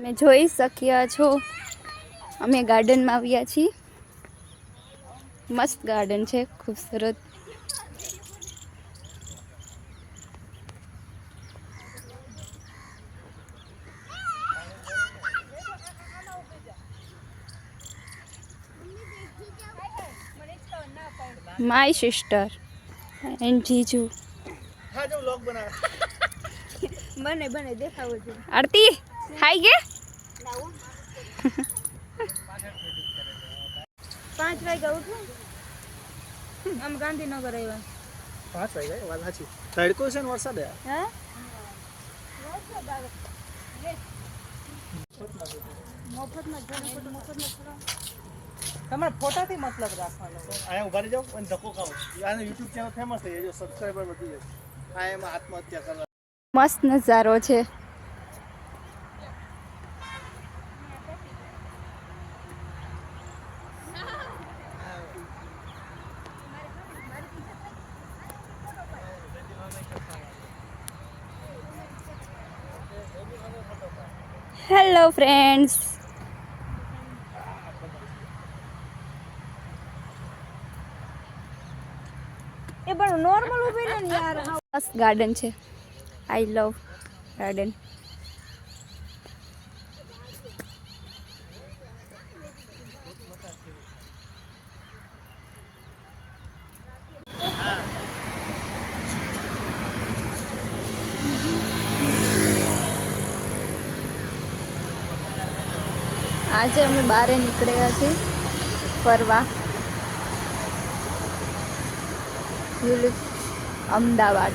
તમે જોઈ શક્યા છો અમે ગાર્ડનમાં આવ્યા છીએ. મસ્ત ગાર્ડન છે, ખૂબસૂરત. માય સિસ્ટર એન્ડ જીજુ. હા જો વ્લોગ બના બને બને દેખાવો છે. આરતી હાઈ ગે 5 વાગે ઉઠું આમ ગાંધીનગર આવ્યા. 5 વાગે વાત સાચી. તડકો છે ને વરસાદ હે. હે વરસાદ આવે મફતમાં તમારા ફોટાથી મતલબ રાખવાનો. અહીંયા ઉભા રહી જાઓ અને ધક્કો ખાઓ. આને યુટ્યુબ ચેનલ ફેમસ થઈ જાય, સબસ્ક્રાઇબર વધી જાય. આ એમાં આત્મહત્યા કરવા. મસ્ત નજારો છે. હેલો ફ્રેન્ડ્સ, એ પણ નોર્મલ ઉભી રહે ને યાર. મસ્ત ગાર્ડન છે. આઈ લવ ગાર્ડન. આજે અમે બહાર નીકળ્યા છીએ ફરવા અમદાવાદ.